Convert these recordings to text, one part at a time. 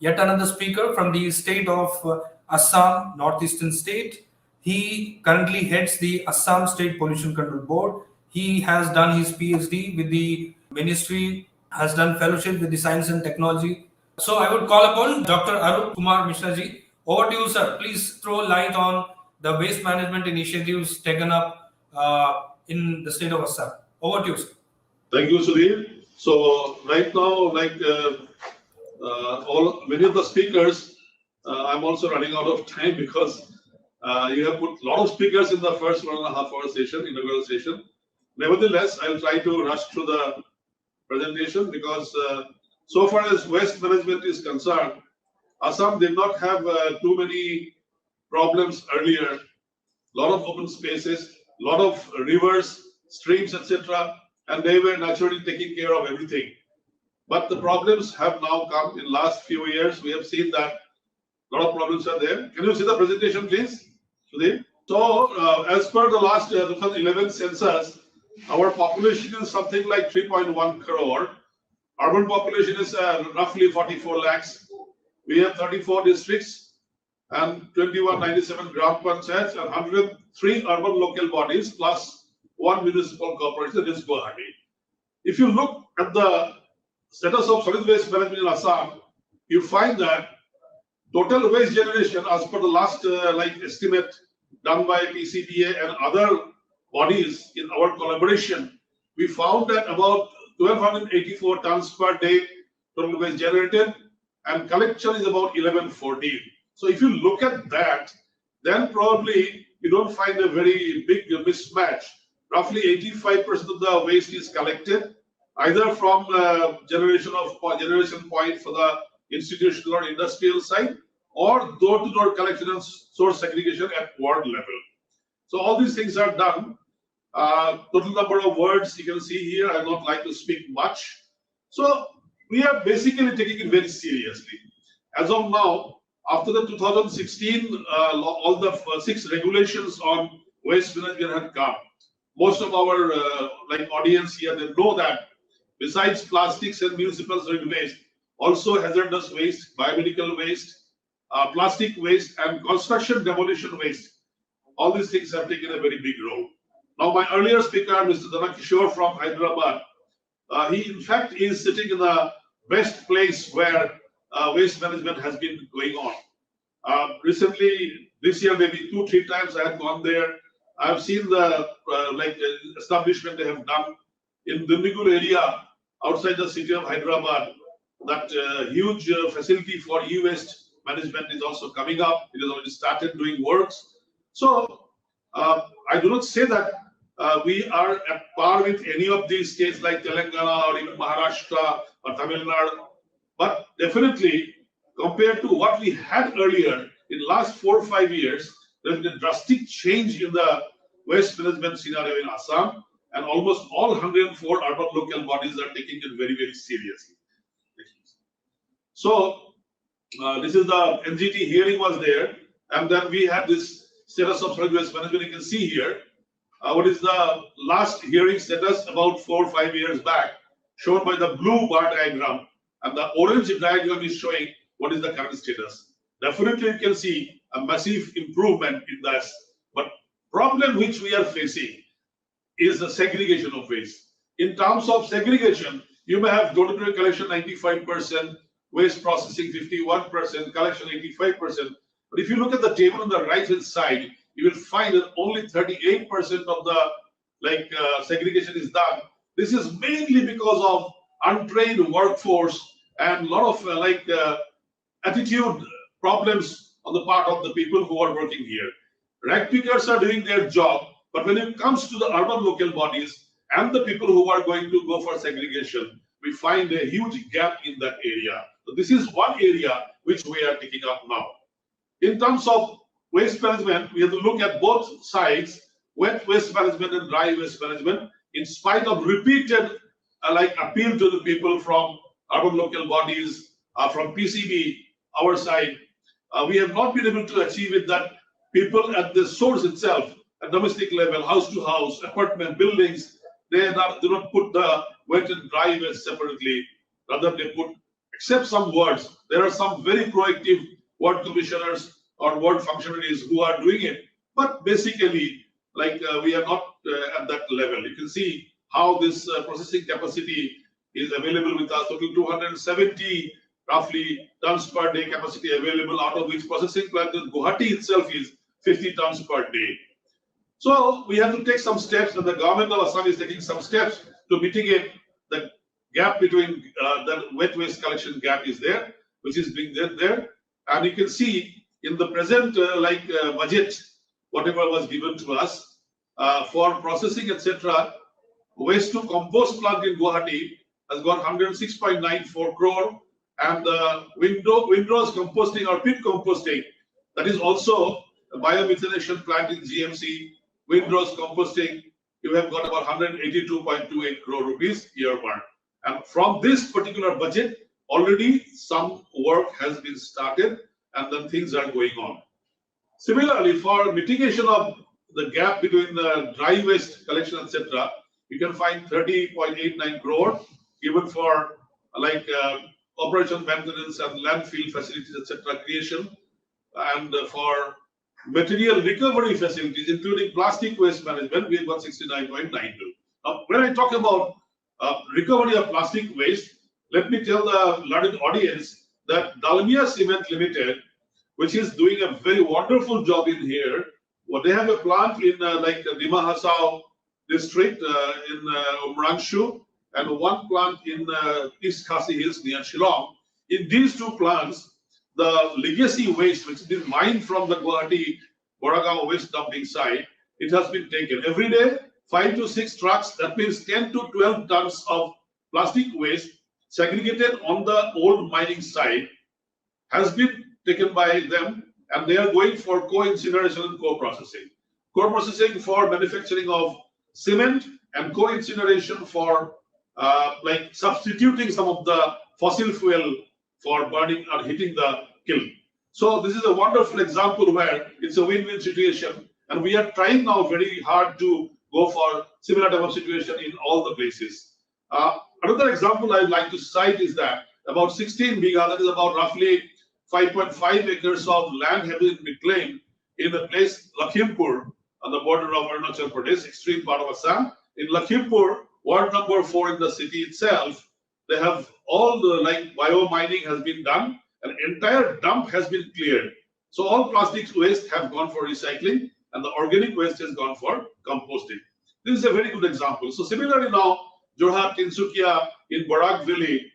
yet another speaker from the state of Assam, northeastern state. He currently heads the Assam State Pollution Control Board. He has done his PhD with the ministry, has done fellowship with the Science and Technology. So I would call upon Dr. Arup Kumar Misra ji. Over to you, sir. Please throw light on the waste management initiatives taken up in the state of Assam. Over to you, sir. Thank you, Sudhir. So right now, many of the speakers, I'm also running out of time because you have put a lot of speakers in the first 1.5 hour session, inaugural session. Nevertheless, I'll try to rush through the presentation because so far as waste management is concerned, Assam did not have too many problems earlier. A lot of open spaces, a lot of rivers, streams, etc. And they were naturally taking care of everything. But the problems have now come in last few years. We have seen that a lot of problems are there. Can you see the presentation, please, Sudhir? So, as per the last 2011 census, our population is something like 3.1 crore. Urban population is roughly 44 lakhs. We have 34 districts and 2197 gram panchayats and 103 urban local bodies plus one municipal corporation, that is Guwahati. If you look at the status of solid waste management in Assam, you find that total waste generation, as per the last estimate done by PCBA and other bodies in our collaboration, we found that about 1284 tons per day total waste generated, and collection is about 1114. So if you look at that, then probably you don't find a very big mismatch. Roughly 85% of the waste is collected either from generation point for the institutional or industrial side, or door-to-door collection and source segregation at ward level. So all these things are done. Total number of words you can see here. I would not like to speak much. So we are basically taking it very seriously. As of now, after the 2016, all the 6 regulations on waste management have come. Most of our audience here, they know that besides plastics and municipal solid waste, also hazardous waste, biomedical waste, plastic waste, and construction demolition waste. All these things have taken a very big role. Now, my earlier speaker, Mr. Danakishore from Hyderabad, he in fact is sitting in the best place where waste management has been going on. Recently, this year, maybe 2-3 times I have gone there. I have seen the establishment they have done in Dundigur area outside the city of Hyderabad. That huge facility for e-waste management is also coming up. It has already started doing works. So I do not say that we are at par with any of these states like Telangana or even Maharashtra or Tamil Nadu, but definitely compared to what we had earlier in last 4 or 5 years, there has been a drastic change in the waste management scenario in Assam, and almost all 104 urban local bodies are taking it very, very seriously. So this is the NGT hearing was there, and then we had this status of solid waste management. You can see here what is the last hearing status about 4 or 5 years back, shown by the blue bar diagram, and the orange diagram is showing what is the current status. Definitely you can see a massive improvement in this, but problem which we are facing is the segregation of waste. In terms of segregation, you may have door-to-door collection 95%, waste processing 51%, collection 85%. But if you look at the table on the right-hand side, you will find that only 38% of the segregation is done. This is mainly because of untrained workforce and a lot of attitude problems on the part of the people who are working here. Rag pickers are doing their job, but when it comes to the urban local bodies and the people who are going to go for segregation, we find a huge gap in that area. So this is one area which we are taking up now. In terms of waste management, we have to look at both sides, wet waste management and dry waste management. In spite of repeated appeal to the people from urban local bodies, from PCB, our side, we have not been able to achieve it that people at the source itself, at domestic level, house to house, apartment, buildings, do not put the wet and dry waste separately. Rather, they put except some wards, there are some very proactive ward commissioners or ward functionaries who are doing it. But basically, like we are not at that level. You can see how this processing capacity is available with us. Total 270 roughly tons per day capacity available, out of which processing plant in Guwahati itself is 50 tons per day. So we have to take some steps, and the government of Assam is taking some steps to mitigate the gap between the wet waste collection gap is there, which is being there. And you can see in the present budget, whatever was given to us for processing, etc., waste to compost plant in Guwahati has got 106.94 crore, and the windrows composting or pit composting, that is also a biomethanation plant in GMC, windrows composting, you have got about 182.28 crore rupees earmarked. And from this particular budget, already some work has been started, and then things are going on. Similarly, for mitigation of the gap between the dry waste collection, etc., you can find 30.89 crore given for operation maintenance and landfill facilities, etc., creation, and for material recovery facilities, including plastic waste management, we have got 69.92. Now, when I talk about recovery of plastic waste, let me tell the learned audience that Dalmia Cement Limited, which is doing a very wonderful job in here, well, they have a plant in Dima Hasao district in Umrangshu, and one plant in East Khasi Hills near Shillong. In these two plants, the legacy waste, which is mined from the Guwahati Boragaon waste dumping site, it has been taken. Every day, 5 to 6 trucks, that means 10 to 12 tons of plastic waste segregated on the old mining site has been taken by them, and they are going for co-incineration and co-processing. Co-processing for manufacturing of cement, and co-incineration for substituting some of the fossil fuel for burning or heating the kiln. So this is a wonderful example where it's a win-win situation, and we are trying now very hard to go for similar type of situation in all the places. Another example I'd like to cite is that about 16 bigha, that is about roughly 5.5 acres of land have been reclaimed in the place Lakhimpur on the border of Arunachal Pradesh, extreme part of Assam. In Lakhimpur, ward number 4 in the city itself, they have all the bio mining has been done, an entire dump has been cleared. So all plastic waste have gone for recycling, and the organic waste has gone for composting. This is a very good example. So similarly now, Jorhat, Tinsukia, in Barak Valley,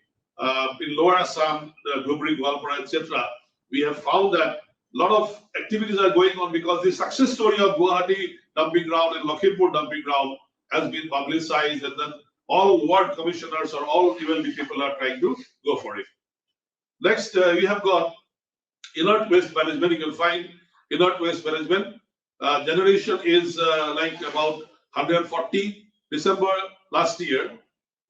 in Lower Assam, Dhubri, Gwalpara, etc., we have found that a lot of activities are going on because the success story of Guwahati dumping ground and Lakhimpur dumping ground has been publicized, and then all ward commissioners or all ULD people are trying to go for it. Next, we have got inert waste management. You can find inert waste management. Generation is about 140. December last year,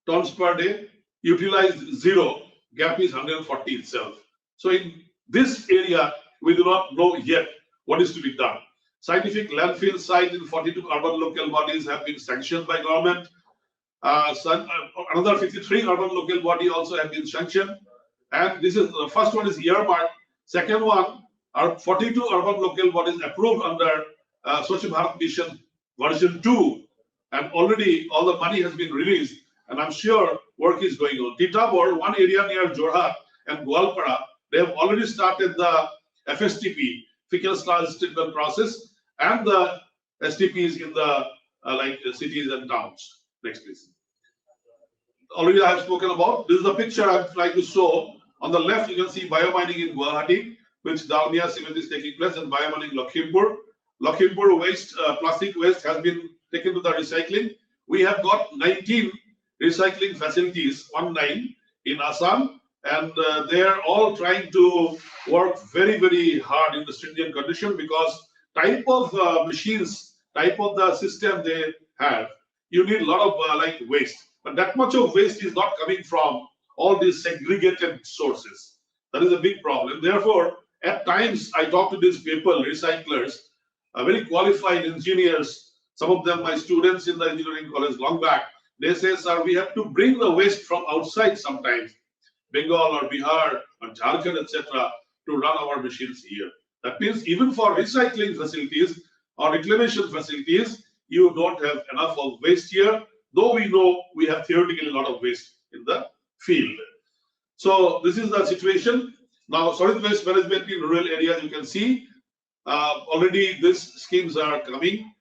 tons per day, utilized 0, gap is 140 itself. So in this area, we do not know yet what is to be done. Scientific landfill site in 42 urban local bodies have been sanctioned by government. Another 53 urban local body also have been sanctioned. And this is the first one is earmarked. Second one are 42 urban local bodies approved under Swachh Bharat Mission version 2. And already all the money has been released. And I'm sure work is going on. Titapur, one area near Jorhat and Gwalpara, they have already started the FSTP, fecal sludge treatment process, and the STPs in the cities and towns. Next, please. Already I have spoken about. This is the picture I'd like to show. On the left, you can see biomining in Guwahati, which Dalmia Cement is taking place, and biomining Lakhimpur. Lakhimpur waste, plastic waste has been taken to the recycling. We have got 19 recycling facilities, 19 in Assam, and they are all trying to work very, very hard in the stringent condition because type of machines, type of the system they have, you need a lot of waste. But that much of waste is not coming from all these segregated sources. That is a big problem. Therefore, at times I talk to these people, recyclers, very qualified engineers, some of them my students in the engineering college long back. They say, sir, we have to bring the waste from outside sometimes Bengal or Bihar or Jharkhand, etc., to run our machines here. That means even for recycling facilities or reclamation facilities, you don't have enough of waste here, though we know we have theoretically a lot of waste in the field. So this is the situation. Now, solid waste management in rural areas, you can see already these schemes are coming.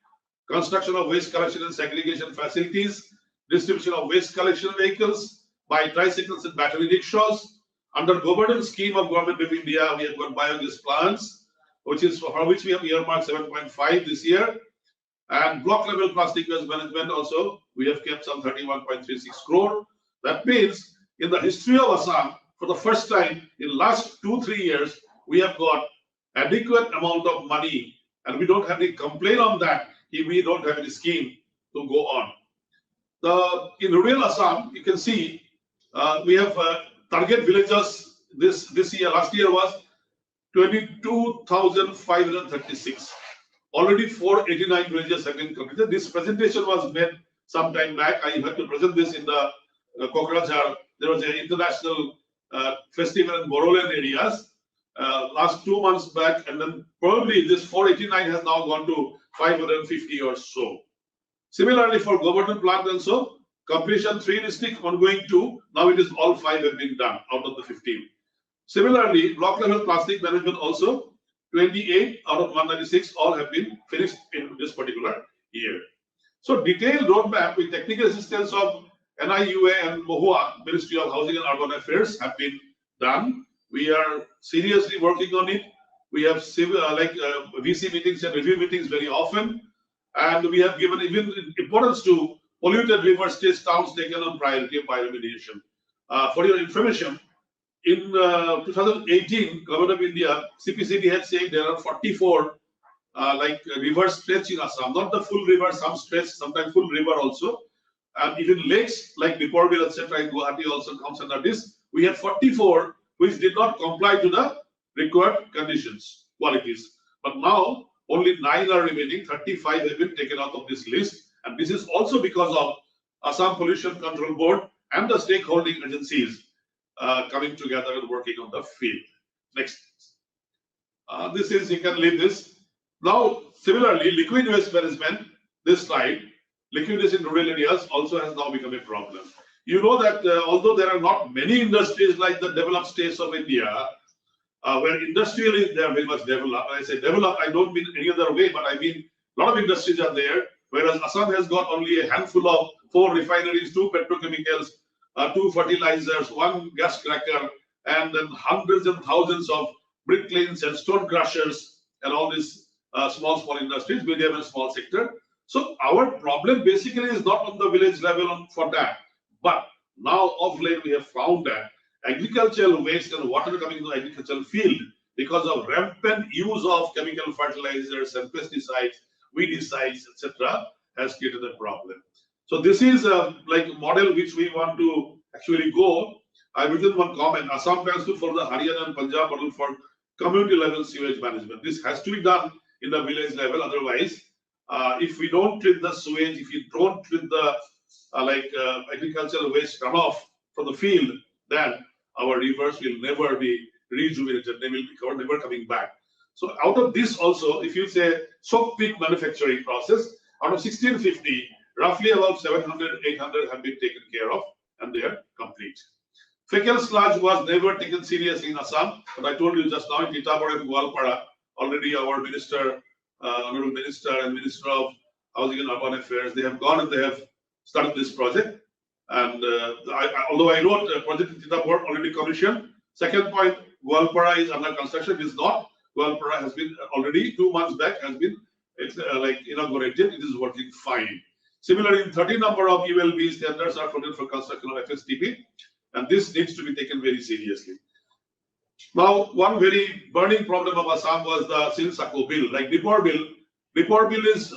Construction of waste collection and segregation facilities, distribution of waste collection vehicles by tricycles and battery rickshaws. Under governance scheme of Government of India, we have got biogas plants, which is for which we have earmarked 7.5 this year. And block level plastic waste management also, we have kept some 31.36 crore. That means in the history of Assam, for the first time in last 2-3 years, we have got adequate amount of money, and we don't have any complaint on that. We don't have any scheme to go on. In rural Assam, you can see we have target villages this year. Last year was 22,536. Already 489 villages have been completed. This presentation was made some time back. I had to present this in the Kokrajhar. There was an international festival in Boroland areas last 2 months back, and then probably this 489 has now gone to 550 or so. Similarly, for government plant also, completion 3 districts, ongoing 2. Now it is all 5 have been done out of the 15. Similarly, block level plastic management also, 28 out of 196 all have been finished in this particular year. So detailed roadmap with technical assistance of NIUA and MOHUA, Ministry of Housing and Urban Affairs, have been done. We are seriously working on it. We have VC meetings and review meetings very often, and we have given even importance to polluted river states, towns taken on priority of bioremediation. For your information, in 2018, Government of India, CPCD had said there are 44 river stretch in Assam, not the full river, some stretch, sometimes full river also. And even lakes like Diporbil, etc. in Guwahati also comes under this. We have 44 which did not comply to the required conditions, qualities. But now only 9 are remaining, 35 have been taken out of this list. And this is also because of Assam Pollution Control Board and the stakeholding agencies coming together and working on the field. Next. This is, you can leave this. Now, similarly, liquid waste management, this slide, liquid waste in rural areas also has now become a problem. You know that although there are not many industries like the developed states of India, where industrially they are very much developed. I say developed, I don't mean any other way, but I mean a lot of industries are there, whereas Assam has got only a handful of 4 refineries, 2 petrochemicals, 2 fertilizers, 1 gas cracker, and then hundreds and thousands of brick kilns and stone crushers, and all these small industries, medium and small sector. So our problem basically is not on the village level for that, but now of late we have found that agricultural waste and water coming to the agricultural field because of rampant use of chemical fertilizers and pesticides, weedicides, etc., has created a problem. So this is a model which we want to actually go. I written one comment. Assam plans to follow the Haryana and Punjab model for community level sewage management. This has to be done in the village level. Otherwise, if we don't treat the sewage, if you don't treat the agricultural waste runoff from the field, then our rivers will never be rejuvenated. They will be never coming back. So out of this also, if you say soap pit manufacturing process, out of 1650, roughly about 700, 800 have been taken care of, and they are complete. Fecal sludge was never taken seriously in Assam, but I told you just now in Titapur and Gwalpara, already our minister, Honorable Minister and Minister of Housing and Urban Affairs, they have gone and they have started this project. And although I wrote a project in Titapur already commissioned, second point, Gwalpara is under construction. It is not. Gwalpara has been already 2 months back has been inaugurated. It is working fine. Similarly, 30 number of ULBs tenders are floated for construction of FSTP, and this needs to be taken very seriously. Now, one very burning problem of Assam was the Silsako bill. Like Diporbil is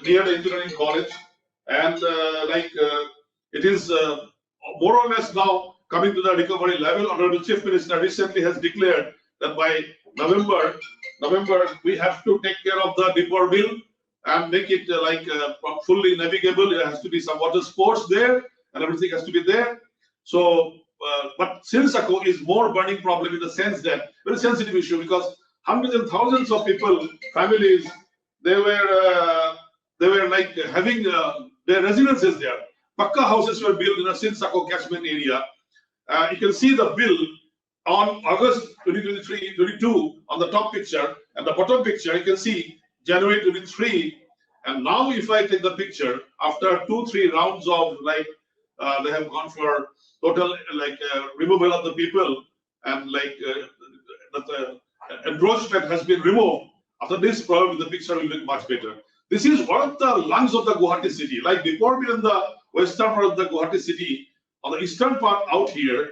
near the engineering college, and it is more or less now coming to the recovery level. Honorable Chief Minister recently has declared that by November we have to take care of the Diporbil and make it fully navigable. There has to be some water sports there, and everything has to be there. So but Sirsako is more burning problem in the sense that very sensitive issue, because hundreds and thousands of people, families, they were like having their residences there. Pakka houses were built in a Sirsako catchment area. You can see the bill on August 2023-22 on the top picture, and the bottom picture you can see January 23. And now if I take the picture after 2-3 rounds of like they have gone for total like removal of the people, and like the encroachment has been removed. After this, probably the picture will look much better. This is one of the lungs of the Guwahati city. Like before, we in the western part of the Guwahati city, on the eastern part out here,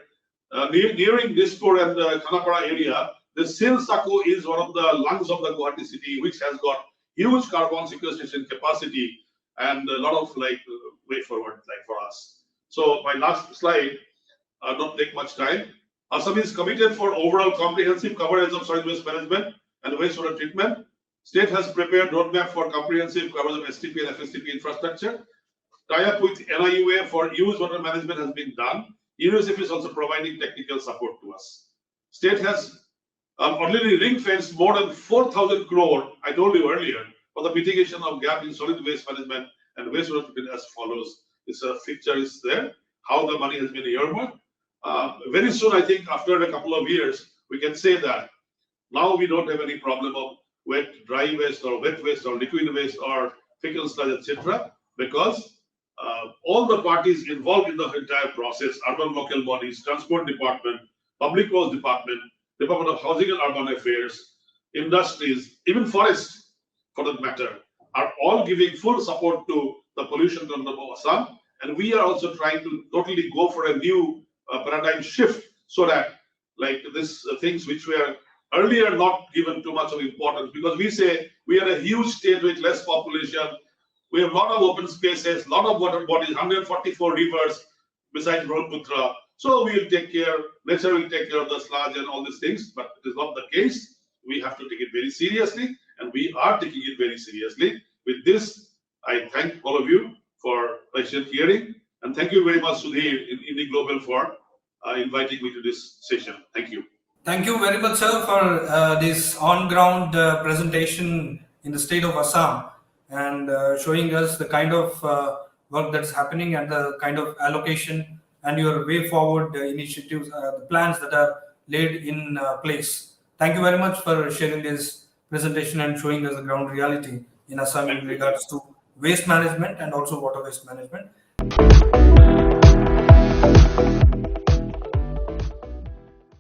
nearing Dispur and the Khanapara area, the Sirsako is one of the lungs of the Guwahati city, which has got huge carbon sequestration capacity and a lot of like way forward like for us. So my last slide, don't take much time. Assam is committed for overall comprehensive coverage of solid waste management and wastewater treatment. State has prepared roadmap for comprehensive coverage of STP and FSTP infrastructure. Tie-up with NIUA for used water management has been done. UNICEF is also providing technical support to us. State has already ring-fenced more than 4,000 crore, I told you earlier, for the mitigation of gap in solid waste management and wastewater treatment as follows. This picture is there, how the money has been earmarked. Very soon, I think after a couple of years, we can say that now we don't have any problem of wet, dry waste or wet waste or liquid waste or fecal sludge, etc. because all the parties involved in the entire process, urban local bodies, transport department, public works department, Department of Housing and Urban Affairs, industries, even forests for that matter, are all giving full support to the pollution control of Assam. And we are also trying to totally go for a new paradigm shift so that like this things which were earlier not given too much of importance, because we say we are a huge state with less population. We have a lot of open spaces, a lot of water bodies, 144 rivers besides Brahmaputra. So we will take care, nature will take care of the sludge and all these things, but it is not the case. We have to take it very seriously, and we are taking it very seriously. With this, I thank all of you for patient hearing, and thank you very much, Sudhir in Indie Global, for inviting me to this session. Thank you. Thank you very much, sir, for this on-ground presentation in the state of Assam, and showing us the kind of work that's happening and the kind of allocation and your way forward initiatives, the plans that are laid in place. Thank you very much for sharing this presentation and showing us the ground reality in Assam in regards to waste management and also water waste management.